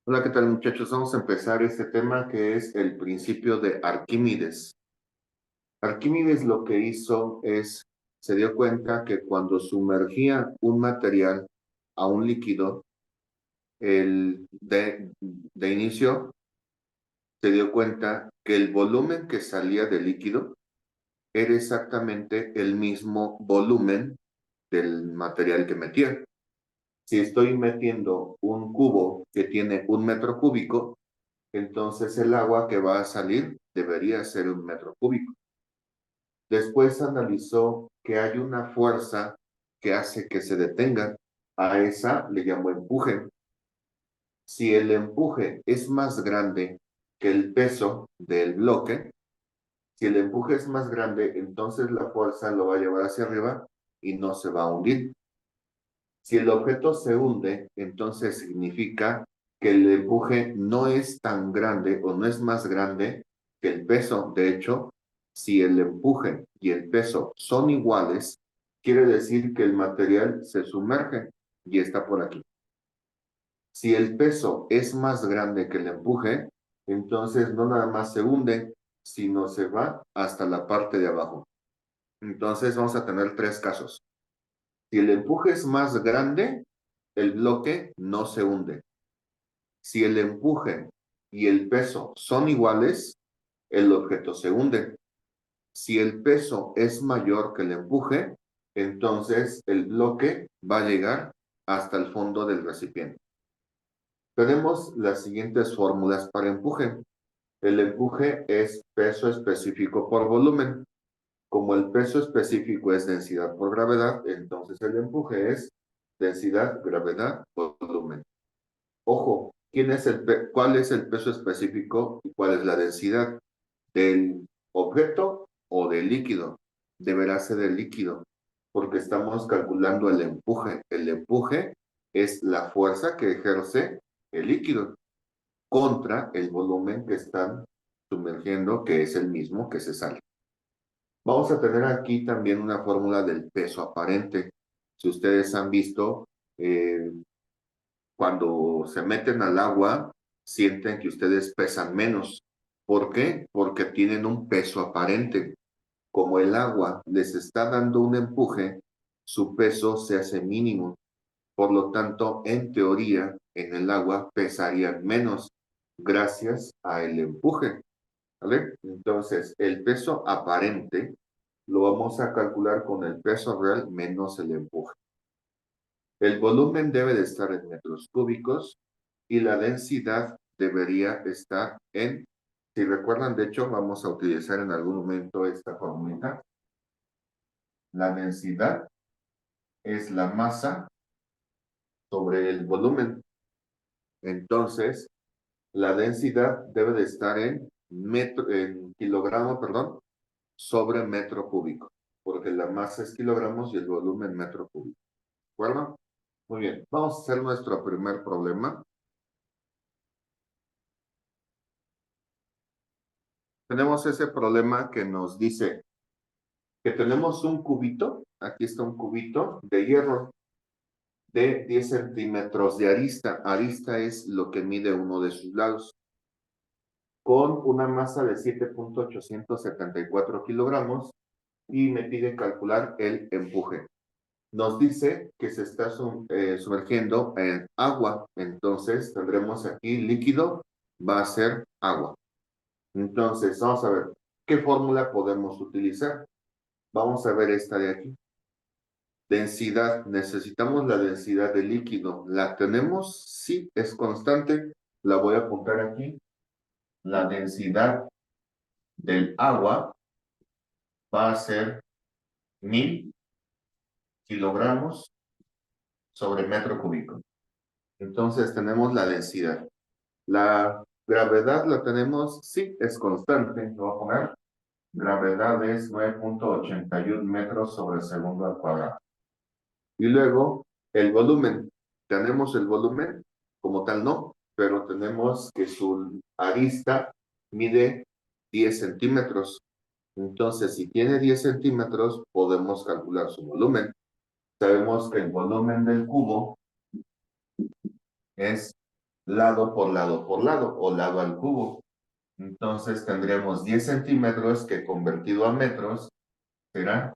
Hola, ¿qué tal muchachos? Vamos a empezar este tema que es el principio de Arquímedes. Arquímedes lo que hizo se dio cuenta que cuando sumergía un material a un líquido, de inicio se dio cuenta que el volumen que salía del líquido era exactamente el mismo volumen del material que metía. Si estoy metiendo un cubo que tiene 1 metro cúbico, entonces el agua que va a salir debería ser 1 metro cúbico. Después analizó que hay una fuerza que hace que se detenga. A esa le llamó empuje. Si el empuje es más grande que el peso del bloque, si el empuje es más grande, entonces la fuerza lo va a llevar hacia arriba y no se va a hundir. Si el objeto se hunde, entonces significa que el empuje no es tan grande o no es más grande que el peso. De hecho, si el empuje y el peso son iguales, quiere decir que el material se sumerge y está por aquí. Si el peso es más grande que el empuje, entonces no nada más se hunde, sino se va hasta la parte de abajo. Entonces vamos a tener tres casos. Si el empuje es más grande, el bloque no se hunde. Si el empuje y el peso son iguales, el objeto se hunde. Si el peso es mayor que el empuje, entonces el bloque va a llegar hasta el fondo del recipiente. Tenemos las siguientes fórmulas para empuje. El empuje es peso específico por volumen. Como el peso específico es densidad por gravedad, entonces el empuje es densidad, gravedad, volumen. Ojo, ¿cuál es el peso específico y cuál es la densidad del objeto o del líquido? Deberá ser del líquido, porque estamos calculando el empuje. El empuje es la fuerza que ejerce el líquido contra el volumen que están sumergiendo, que es el mismo que se sale. Vamos a tener aquí también una fórmula del peso aparente. Si ustedes han visto, eh, cuando se meten al agua, sienten que ustedes pesan menos. ¿Por qué? Porque tienen un peso aparente. Como el agua les está dando un empuje, su peso se hace mínimo. Por lo tanto, en teoría, en el agua pesarían menos gracias a el empuje. ¿Vale? Entonces, el peso aparente lo vamos a calcular con el peso real menos el empuje. El volumen debe de estar en metros cúbicos y la densidad debería estar si recuerdan, de hecho, vamos a utilizar en algún momento esta fórmula. La densidad es la masa sobre el volumen. Entonces, la densidad debe de estar en kilogramo, perdón, sobre metro cúbico, porque la masa es kilogramos y el volumen metro cúbico. ¿De acuerdo? Muy bien, vamos a hacer nuestro primer problema. Tenemos ese problema que nos dice que tenemos un cubito, aquí está un cubito de hierro de 10 centímetros de arista. Arista es lo que mide uno de sus lados, con una masa de 7,874 kilogramos y me pide calcular el empuje. Nos dice que se está sumergiendo en agua, entonces tendremos aquí líquido, va a ser agua. Entonces, vamos a ver, ¿qué fórmula podemos utilizar? Vamos a ver esta de aquí. Densidad, necesitamos la densidad del líquido. ¿La tenemos? Sí, es constante. La voy a apuntar aquí. La densidad del agua va a ser 1000 kilogramos sobre metro cúbico. Entonces tenemos la densidad. La gravedad la tenemos, sí, es constante. Lo voy a poner. Gravedad es 9,81 metros sobre segundo al cuadrado. Y luego, el volumen. Tenemos el volumen, como tal no, pero tenemos que su arista mide 10 centímetros. Entonces, si tiene 10 centímetros, podemos calcular su volumen. Sabemos que el volumen del cubo es lado por lado por lado, o lado al cubo. Entonces tendremos 10 centímetros que convertido a metros será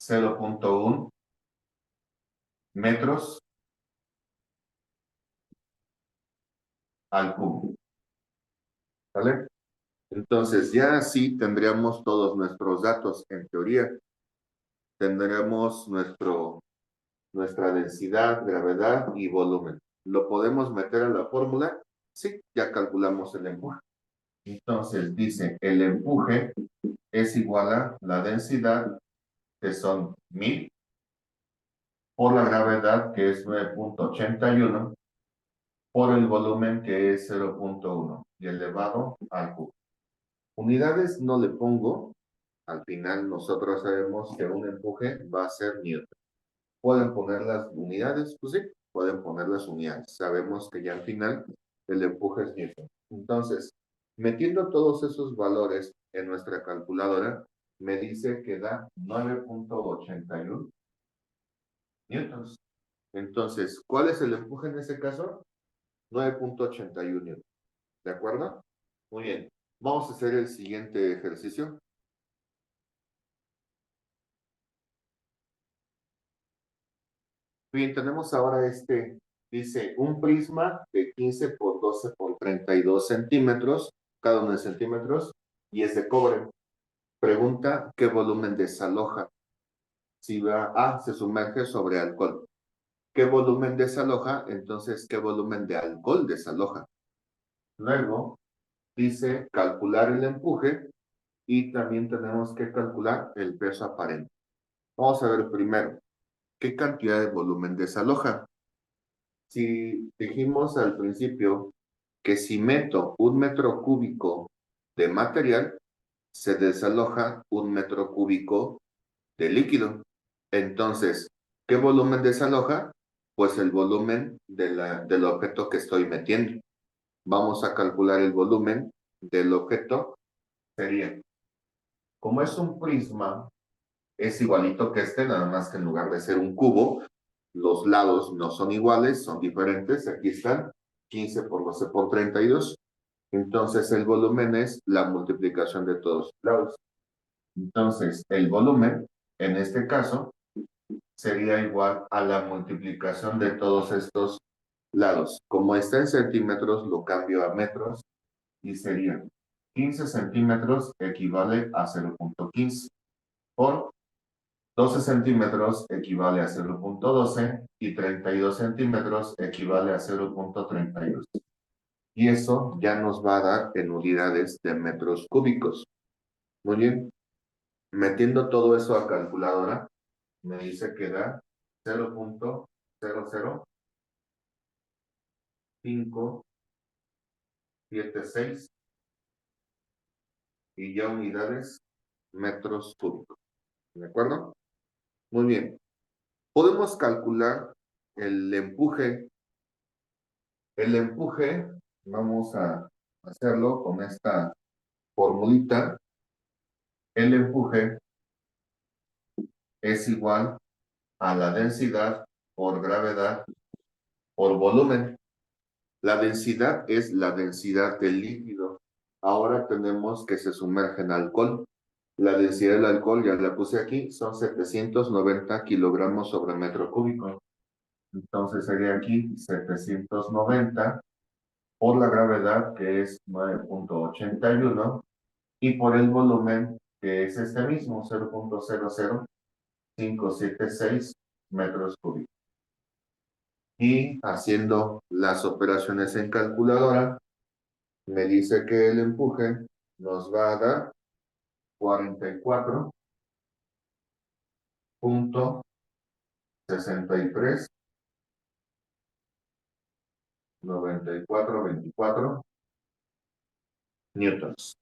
0.1 metros al cubo. ¿Vale? Entonces ya así tendríamos todos nuestros datos. En teoría tendremos nuestra densidad, gravedad y volumen. ¿Lo podemos meter a la fórmula? Sí, ya calculamos el empuje. Entonces dice, el empuje es igual a la densidad, que son 1000, por la gravedad, que es 9.81, por el volumen, que es 0.1, y elevado al cubo. Unidades no le pongo. Al final nosotros sabemos que un empuje va a ser Newton. ¿Pueden poner las unidades? Pues sí, pueden poner las unidades. Sabemos que ya al final el empuje es Newton. Entonces, metiendo todos esos valores en nuestra calculadora, me dice que da 9.81 newtons. Entonces, ¿cuál es el empuje en ese caso? 9.81 newtons. ¿De acuerdo? Muy bien. Vamos a hacer el siguiente ejercicio. Bien, tenemos ahora dice, un prisma de 15 por 12 por 32 centímetros, cada uno de centímetros, y es de cobre. Pregunta, ¿qué volumen desaloja? Si se sumerge sobre alcohol. ¿Qué volumen desaloja? Entonces, ¿qué volumen de alcohol desaloja? Luego, dice, calcular el empuje, y también tenemos que calcular el peso aparente. Vamos a ver primero, ¿qué cantidad de volumen desaloja? Si dijimos al principio que si meto 1 metro cúbico de material, se desaloja 1 metro cúbico de líquido. Entonces, ¿qué volumen desaloja? Pues el volumen del objeto que estoy metiendo. Vamos a calcular el volumen del objeto. Sería, como es un prisma, es igualito que nada más que en lugar de ser un cubo, los lados no son iguales, son diferentes. Aquí están 15 por 12 por 32. Entonces el volumen es la multiplicación de todos los lados. Entonces el volumen, en este caso, sería igual a la multiplicación de todos estos lados. Como está en centímetros, lo cambio a metros y sería 15 centímetros equivale a 0.15 por 12 centímetros equivale a 0.12 y 32 centímetros equivale a 0.32. Y eso ya nos va a dar en unidades de metros cúbicos. Muy bien. Metiendo todo eso a calculadora, me dice que da 0.00576 y ya unidades metros cúbicos. ¿De acuerdo? Muy bien. Podemos calcular el empuje. El empuje, vamos a hacerlo con esta formulita. El empuje es igual a la densidad por gravedad por volumen. La densidad es la densidad del líquido. Ahora tenemos que se sumerge en alcohol. La densidad del alcohol, ya la puse aquí, son 790 kilogramos sobre metro cúbico. Entonces sería aquí 790 por la gravedad, que es 9.81, y por el volumen, que es este mismo, 0.00576 metros cúbicos. Y haciendo las operaciones en calculadora, me dice que el empuje nos va a dar 44.639424 newtons.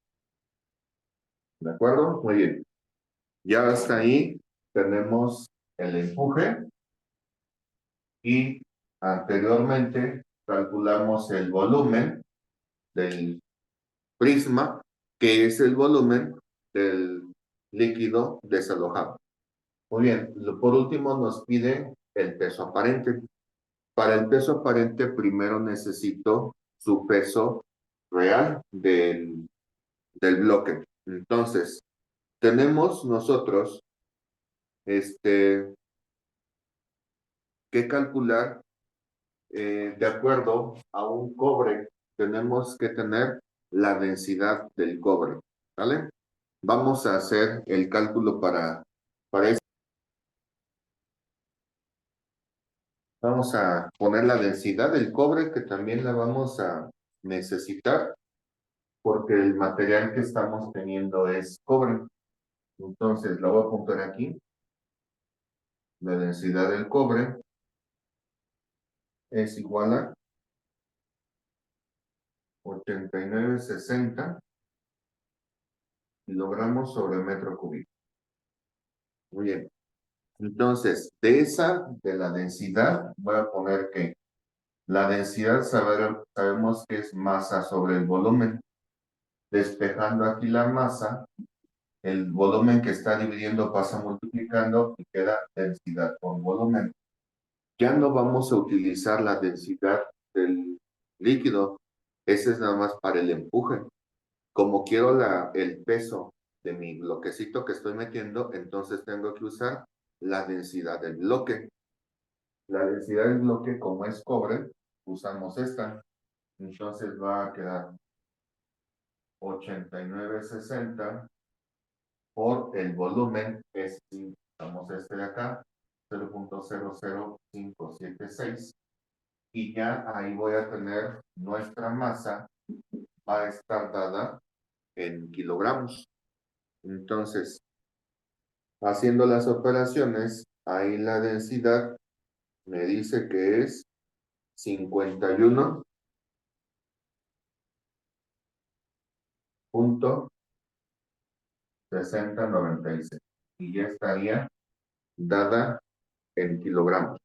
¿De acuerdo? Muy bien. Ya hasta ahí tenemos el empuje y anteriormente calculamos el volumen del prisma, que es el volumen del líquido desalojado. Muy bien, por último nos pide el peso aparente. Para el peso aparente, primero necesito su peso real del bloque. Entonces, tenemos nosotros que calcular de acuerdo a un cobre. Tenemos que tener la densidad del cobre, ¿vale? Vamos a hacer el cálculo para eso. Vamos a poner la densidad del cobre, que también la vamos a necesitar porque el material que estamos teniendo es cobre. Entonces, lo voy a apuntar aquí. La densidad del cobre es igual a 89,60 kilogramos sobre metro cúbico. Muy bien. Entonces, de la densidad, voy a poner que la densidad sabemos que es masa sobre el volumen. Despejando aquí la masa, el volumen que está dividiendo pasa multiplicando y queda densidad por volumen. Ya no vamos a utilizar la densidad del líquido. Ese es nada más para el empuje. Como quiero el peso de mi bloquecito que estoy metiendo, entonces tengo que usar la densidad del bloque. La densidad del bloque, como es cobre, usamos esta. Entonces va a quedar 89,60 por el volumen, es, si usamos este de acá, 0,00576. Y ya ahí voy a tener nuestra masa, va a estar dada en kilogramos. Entonces, haciendo las operaciones, ahí la densidad me dice que es 51,6096 y ya estaría dada en kilogramos.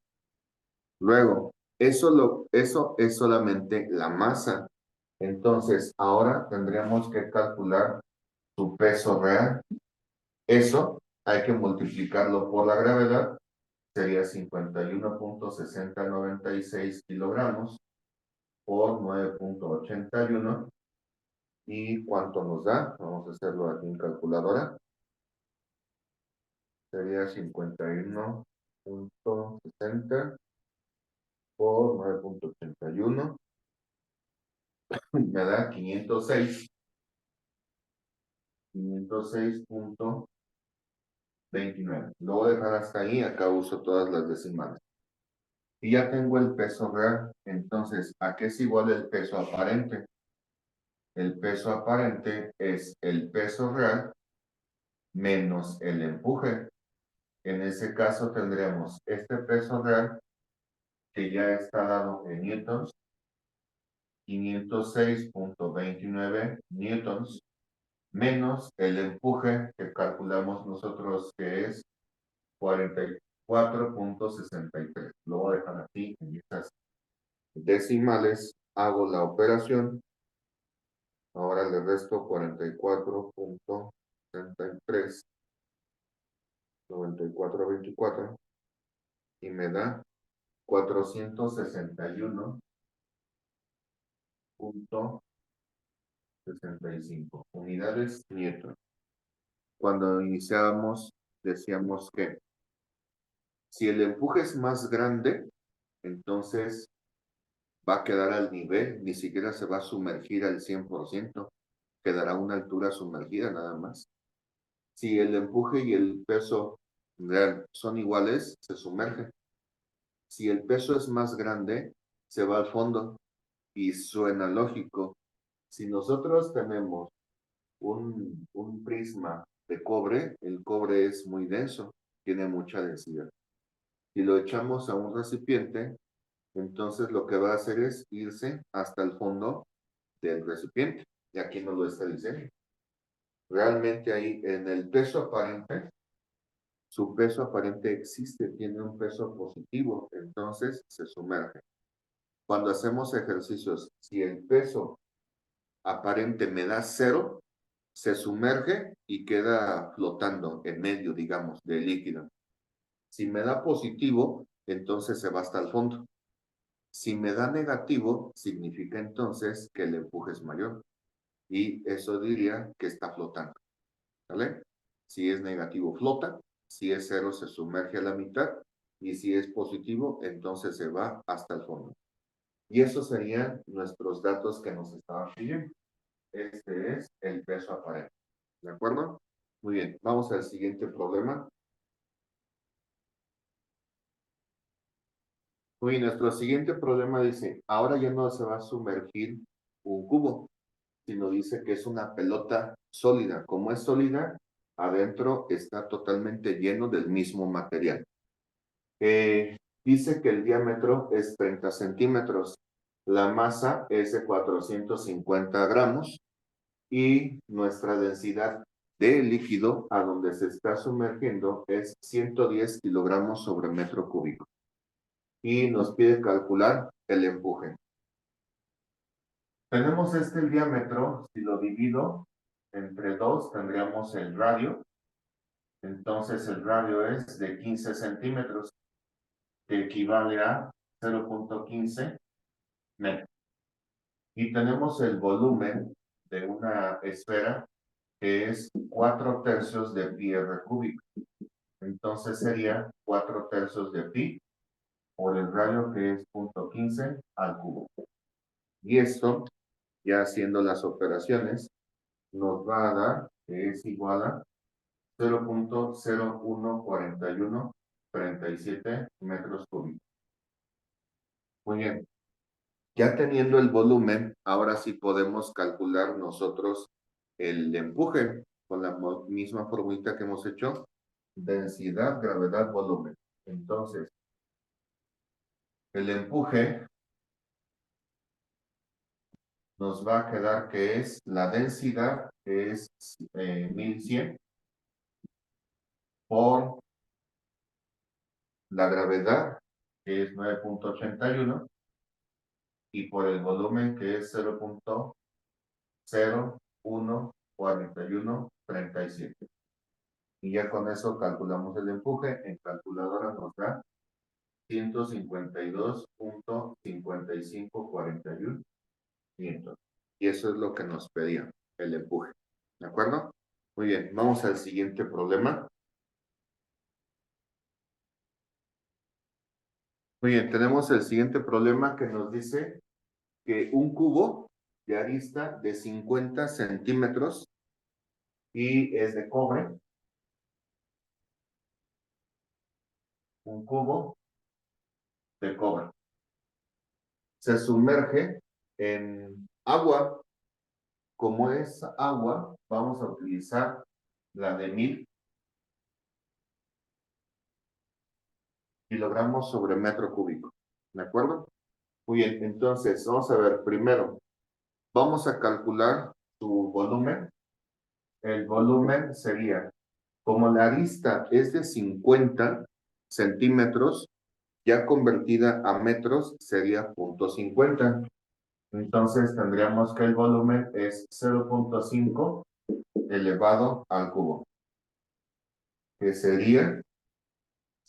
Luego, eso es solamente la masa. Entonces, ahora tendríamos que calcular su peso real. Eso hay que multiplicarlo por la gravedad. Sería 51,6096 kilogramos por 9,81. ¿Y cuánto nos da? Vamos a hacerlo aquí en calculadora. Sería 51,60 por 9,81. Me da 506,29. Lo voy a dejar hasta ahí. Acá uso todas las decimales. Y ya tengo el peso real. Entonces, ¿a qué es igual el peso aparente? El peso aparente es el peso real menos el empuje. En ese caso tendremos este peso real que ya está dado en newtons, 506,29 newtons, menos el empuje que calculamos nosotros que es 44,63. Lo voy a dejar aquí en estas decimales, hago la operación. Ahora le resto 44,63, 94,24 y me da 461,65 unidades Newton. Cuando iniciábamos, decíamos que si el empuje es más grande, entonces va a quedar al nivel, ni siquiera se va a sumergir al 100%, quedará a una altura sumergida nada más. Si el empuje y el peso real son iguales, se sumerge. Si el peso es más grande, se va al fondo y suena lógico. Si nosotros tenemos un prisma de cobre, el cobre es muy denso, tiene mucha densidad. Si lo echamos a un recipiente, entonces lo que va a hacer es irse hasta el fondo del recipiente. Y aquí nos lo está diciendo. Realmente ahí en el peso aparente, su peso aparente existe, tiene un peso positivo, entonces se sumerge. Cuando hacemos ejercicios, si el peso aparente me da 0, se sumerge y queda flotando en medio, digamos, del líquido. Si me da positivo, entonces se va hasta el fondo. Si me da negativo, significa entonces que el empuje es mayor. Y eso diría que está flotando. ¿Vale? Si es negativo, flota. Si es cero, se sumerge a la mitad. Y si es positivo, entonces se va hasta el fondo. Y esos serían nuestros datos que nos estaban pidiendo. Este es el peso aparente. ¿De acuerdo? Muy bien, vamos al siguiente problema. Muy bien, nuestro siguiente problema dice, ahora ya no se va a sumergir un cubo, sino dice que es una pelota sólida. Como es sólida, adentro está totalmente lleno del mismo material. Dice que el diámetro es 30 centímetros, la masa es de 450 gramos y nuestra densidad de líquido a donde se está sumergiendo es 110 kilogramos sobre metro cúbico. Y nos pide calcular el empuje. Tenemos el diámetro, si lo divido entre 2, tendríamos el radio. Entonces el radio es de 15 centímetros, que equivale a 0.15 metros. Y tenemos el volumen de una esfera, que es 4 tercios de pi r cúbico. Entonces sería 4 tercios de pi por el radio, que es 0.15 al cubo. Y esto, ya haciendo las operaciones, nos va a dar que es igual a 0.014137 metros cúbicos. Muy bien. Ya teniendo el volumen, ahora sí podemos calcular nosotros el empuje con la misma formulita que hemos hecho. Densidad, gravedad, volumen. Entonces, el empuje nos va a quedar que es la densidad, que es 1100 por la gravedad, que es 9.81, y por el volumen, que es 0.014137. Y ya con eso calculamos el empuje. En calculadora nos da 152.5541 Newton. Y eso es lo que nos pedía, el empuje. ¿De acuerdo? Muy bien, vamos al siguiente problema. Muy bien, tenemos el siguiente problema que nos dice que un cubo de arista de 50 centímetros y es de cobre. Un cubo de cobre. Se sumerge en agua. Como es agua, vamos a utilizar la de 1000 kilogramos sobre metro cúbico. ¿De acuerdo? Muy bien, entonces vamos a ver, primero, vamos a calcular su volumen. El volumen sería, como la arista es de 50 centímetros, ya convertida a metros sería 0.50. Entonces tendríamos que el volumen es 0.5 elevado al cubo, que sería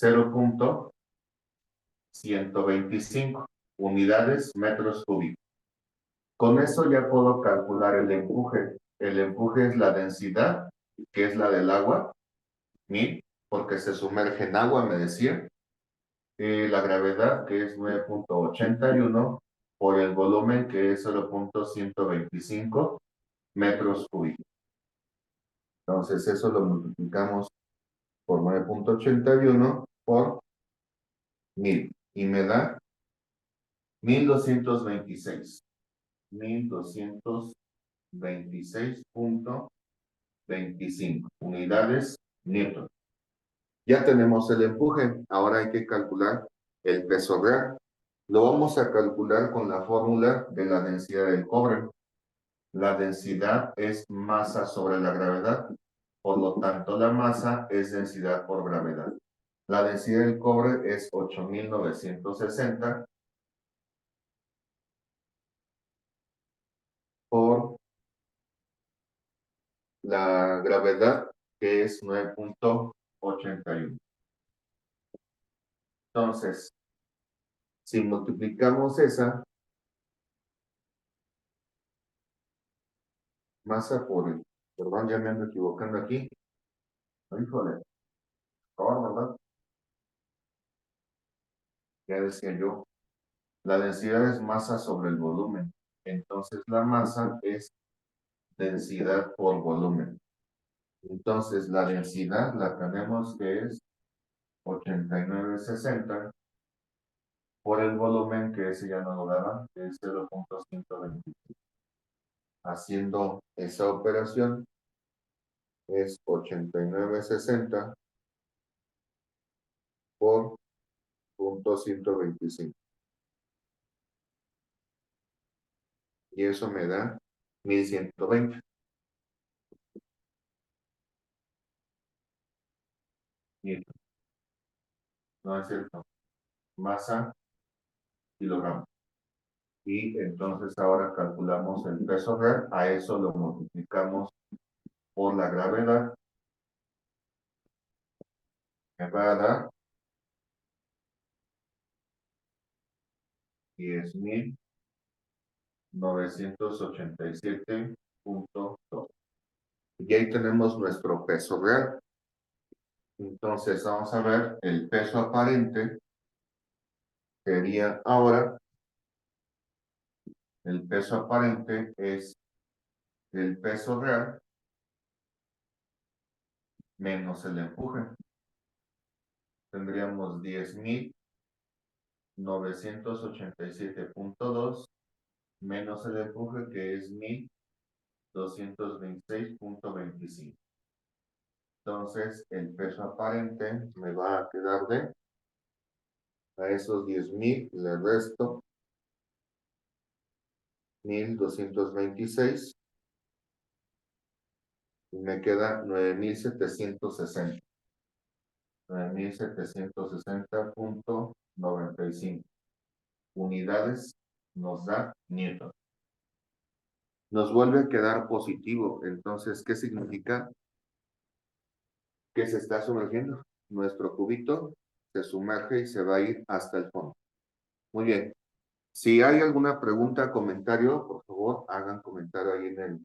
0.125 unidades metros cúbicos. Con eso ya puedo calcular el empuje. El empuje es la densidad, que es la del agua, 1000, porque se sumerge en agua, me decía. La gravedad, que es 9.81, por el volumen, que es 0.125 metros cúbicos. Entonces eso lo multiplicamos por 9.81 por 1000 y me da 1226. 1226.25 unidades Newton. Ya tenemos el empuje, ahora hay que calcular el peso real. Lo vamos a calcular con la fórmula de la densidad del cobre. La densidad es masa sobre la gravedad, por lo tanto la masa es densidad por gravedad. La densidad del cobre es 8960 por la gravedad, que es 9.81. Entonces, Si multiplicamos esa masa por el, perdón, ya me ando equivocando aquí. Híjole, por ¿verdad? Ya decía yo, la densidad es masa sobre el volumen. Entonces la masa es densidad por volumen. Entonces la densidad la tenemos que es 89,60 por el volumen, que ese ya no lo daban, que es 0,120. Haciendo esa operación es 89,60 por 0,125. Y eso me da 1120. Y no es cierto. Masa, kilogramos. Y entonces ahora calculamos el peso real. A eso lo multiplicamos por la gravedad. Me va a dar 10,987,2. Y ahí tenemos nuestro peso real. Entonces vamos a ver el peso aparente. Sería ahora, el peso aparente es el peso real menos el empuje. Tendríamos 10,987,2 menos el empuje, que es 1,226,25. Entonces, el peso aparente me va a quedar de, a esos 10,000 le resto 1,226 y me queda 9,760. 9,760,95 unidades nos da Newton. Nos vuelve a quedar positivo. Entonces, ¿qué significa? Que se está sumergiendo. Nuestro cubito se sumerge y se va a ir hasta el fondo. Muy bien. Si hay alguna pregunta, comentario, por favor, hagan comentario ahí en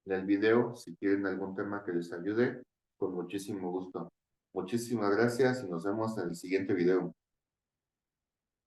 el video. Si quieren algún tema que les ayude, con muchísimo gusto. Muchísimas gracias y nos vemos en el siguiente video.